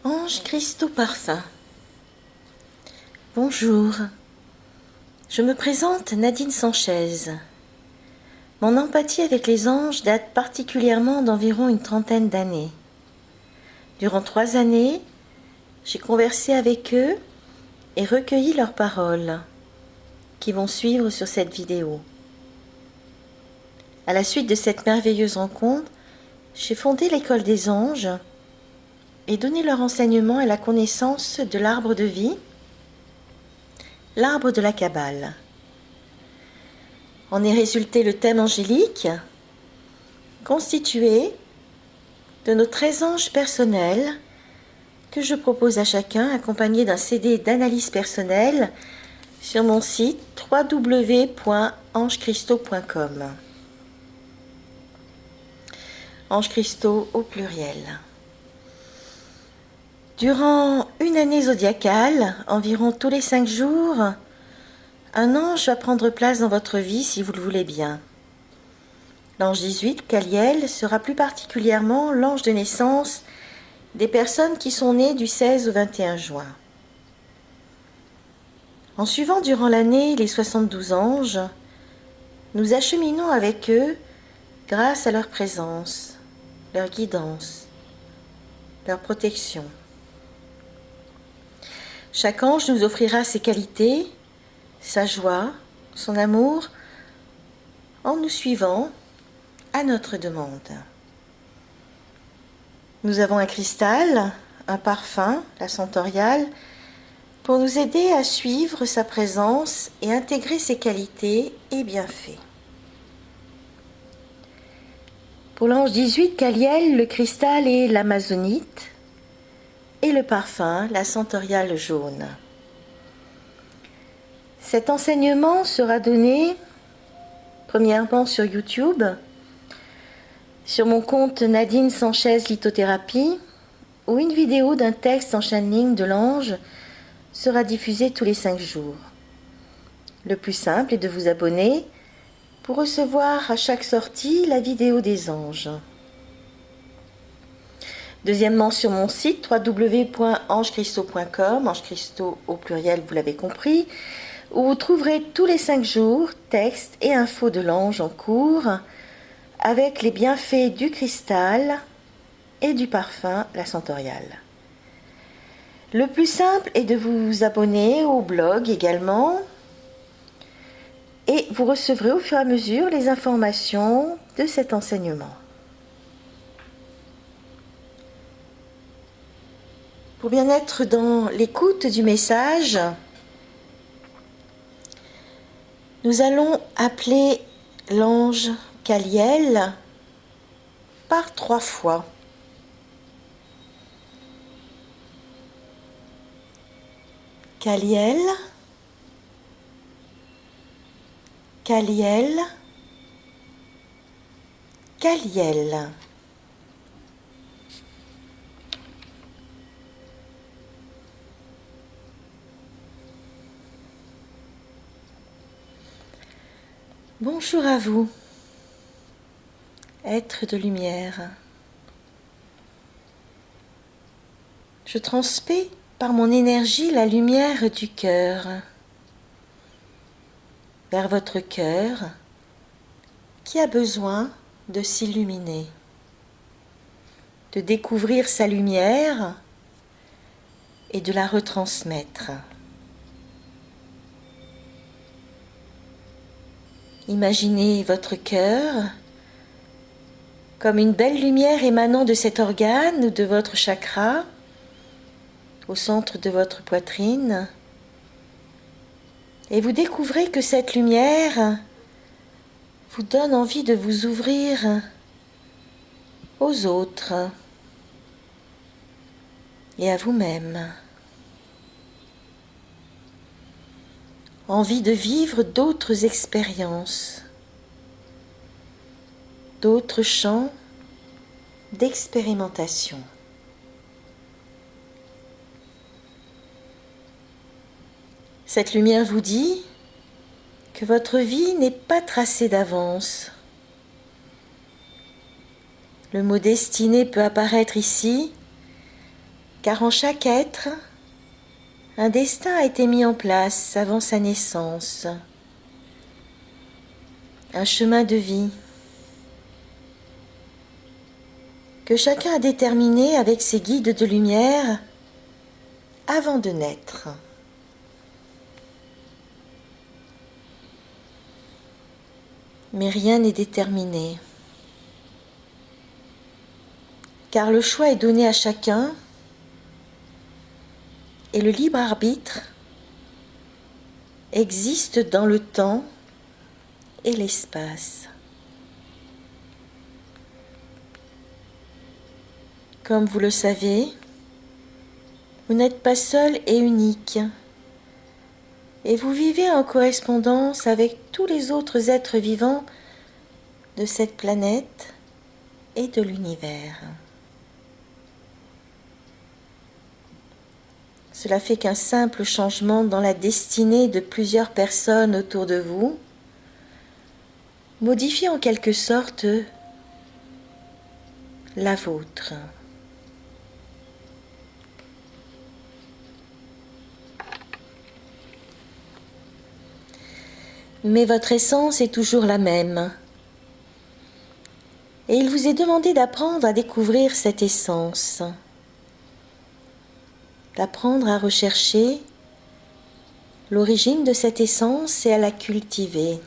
Ange Cristaux Parfum. Bonjour, je me présente Nadine Sanchez. Mon empathie avec les anges date particulièrement d'environ une trentaine d'années. Durant 3 années, j'ai conversé avec eux et recueilli leurs paroles, qui vont suivre sur cette vidéo. À la suite de cette merveilleuse rencontre, j'ai fondé l'école des anges et donné leur enseignement et la connaissance de l'arbre de vie, l'arbre de la Kabbale. En est résulté le thème angélique, constitué de nos 13 anges personnels que je propose à chacun, accompagné d'un CD d'analyse personnelle sur mon site www.angecristaux.com. Ange Cristaux au pluriel. Durant une année zodiacale, environ tous les 5 jours, un ange va prendre place dans votre vie si vous le voulez bien. L'ange 18, Caliel, sera plus particulièrement l'ange de naissance des personnes qui sont nées du 16 au 21 juin. En suivant durant l'année les 72 anges, nous acheminons avec eux grâce à leur présence, leur guidance, leur protection. Chaque ange nous offrira ses qualités, sa joie, son amour, en nous suivant à notre demande. Nous avons un cristal, un parfum, la Centauriale, pour nous aider à suivre sa présence et intégrer ses qualités et bienfaits. Pour l'ange 18, Caliel, le cristal est l'amazonite et le parfum, la Centauriale jaune. Cet enseignement sera donné premièrement sur YouTube, sur mon compte Nadine Sanchez Lithothérapie, où une vidéo d'un texte en channeling de l'ange sera diffusée tous les 5 jours. Le plus simple est de vous abonner pour recevoir à chaque sortie la vidéo des anges. Deuxièmement, sur mon site www.angecristaux.com, Ange Cristaux au pluriel, vous l'avez compris, où vous trouverez tous les 5 jours textes et infos de l'ange en cours avec les bienfaits du cristal et du parfum, la Centauriale. Le plus simple est de vous abonner au blog également et vous recevrez au fur et à mesure les informations de cet enseignement. Pour bien être dans l'écoute du message, nous allons appeler l'ange Caliel par 3 fois. Caliel, Caliel, Caliel. Bonjour à vous, êtres de lumière. Je transmets par mon énergie la lumière du cœur vers votre cœur qui a besoin de s'illuminer, de découvrir sa lumière et de la retransmettre. Imaginez votre cœur comme une belle lumière émanant de cet organe ou de votre chakra au centre de votre poitrine et vous découvrez que cette lumière vous donne envie de vous ouvrir aux autres et à vous-même. Envie de vivre d'autres expériences, d'autres champs d'expérimentation. Cette lumière vous dit que votre vie n'est pas tracée d'avance. Le mot destinée peut apparaître ici, car en chaque être, un destin a été mis en place avant sa naissance, un chemin de vie que chacun a déterminé avec ses guides de lumière avant de naître. Mais rien n'est déterminé, car le choix est donné à chacun et le libre arbitre existe dans le temps et l'espace. Comme vous le savez, vous n'êtes pas seul et unique, et vous vivez en correspondance avec tous les autres êtres vivants de cette planète et de l'univers. Cela fait qu'un simple changement dans la destinée de plusieurs personnes autour de vous modifie en quelque sorte la vôtre. Mais votre essence est toujours la même. Et il vous est demandé d'apprendre à découvrir cette essence, d'apprendre à rechercher l'origine de cette essence et à la cultiver.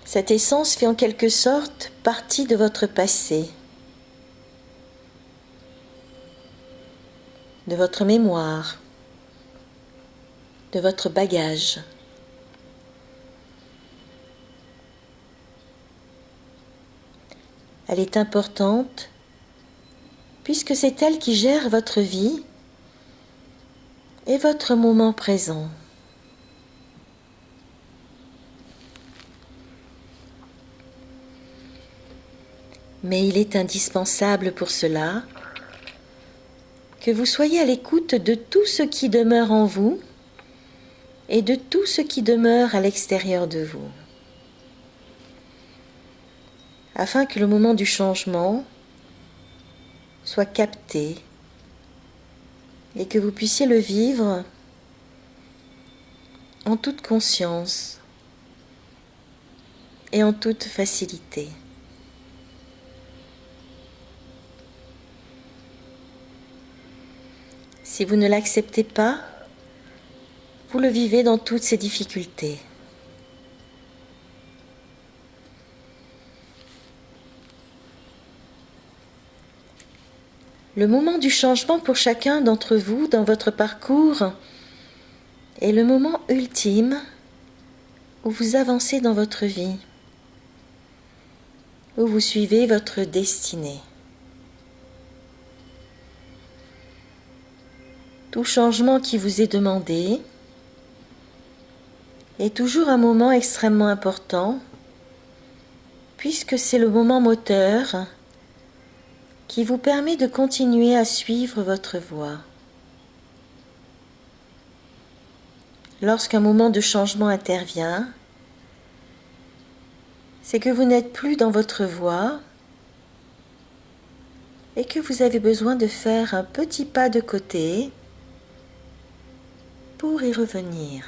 Cette essence fait en quelque sorte partie de votre passé, de votre mémoire, de votre bagage. Elle est importante puisque c'est elle qui gère votre vie et votre moment présent. Mais il est indispensable pour cela que vous soyez à l'écoute de tout ce qui demeure en vous et de tout ce qui demeure à l'extérieur de vous, afin que le moment du changement soit capté et que vous puissiez le vivre en toute conscience et en toute facilité. Si vous ne l'acceptez pas, vous le vivez dans toutes ses difficultés. Le moment du changement pour chacun d'entre vous dans votre parcours est le moment ultime où vous avancez dans votre vie, où vous suivez votre destinée. Tout changement qui vous est demandé est toujours un moment extrêmement important, puisque c'est le moment moteur qui vous permet de continuer à suivre votre voie. Lorsqu'un moment de changement intervient, c'est que vous n'êtes plus dans votre voie et que vous avez besoin de faire un petit pas de côté pour y revenir.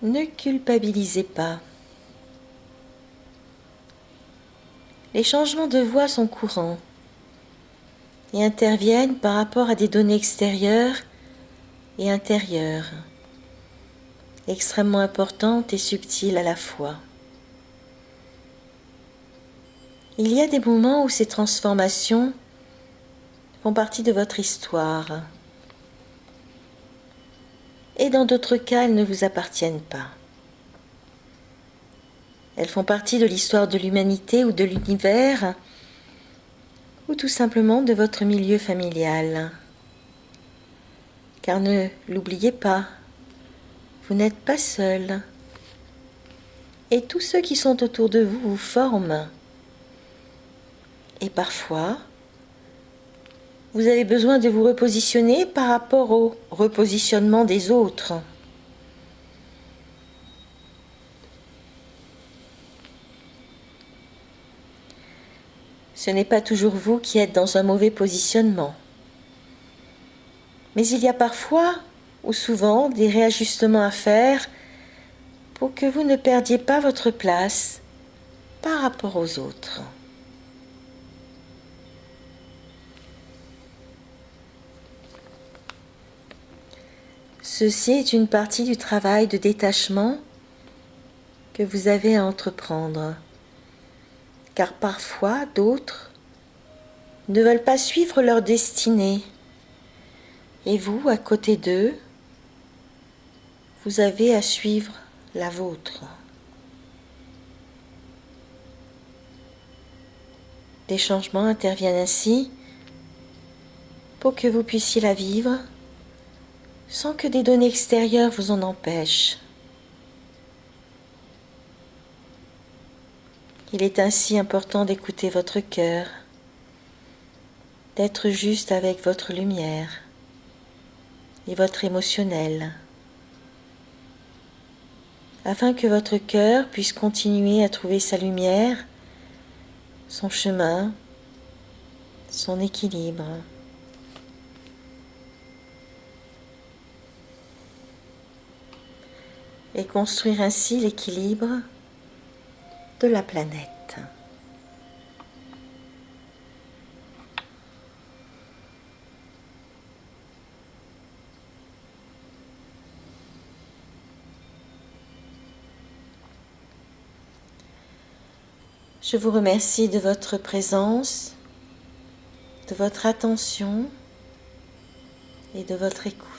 Ne culpabilisez pas. Les changements de voie sont courants et interviennent par rapport à des données extérieures et intérieures, extrêmement importantes et subtiles à la fois. Il y a des moments où ces transformations font partie de votre histoire, et dans d'autres cas, elles ne vous appartiennent pas. Elles font partie de l'histoire de l'humanité ou de l'univers, ou tout simplement de votre milieu familial. Car ne l'oubliez pas, vous n'êtes pas seul, et tous ceux qui sont autour de vous vous forment. Et parfois, vous avez besoin de vous repositionner par rapport au repositionnement des autres. Ce n'est pas toujours vous qui êtes dans un mauvais positionnement. Mais il y a parfois ou souvent des réajustements à faire pour que vous ne perdiez pas votre place par rapport aux autres. Ceci est une partie du travail de détachement que vous avez à entreprendre, car parfois d'autres ne veulent pas suivre leur destinée, et vous, à côté d'eux, vous avez à suivre la vôtre. Des changements interviennent ainsi pour que vous puissiez la vivre sans que des données extérieures vous en empêchent. Il est ainsi important d'écouter votre cœur, d'être juste avec votre lumière et votre émotionnel, afin que votre cœur puisse continuer à trouver sa lumière, son chemin, son équilibre. Et construire ainsi l'équilibre de la planète. Je vous remercie de votre présence, de votre attention et de votre écoute.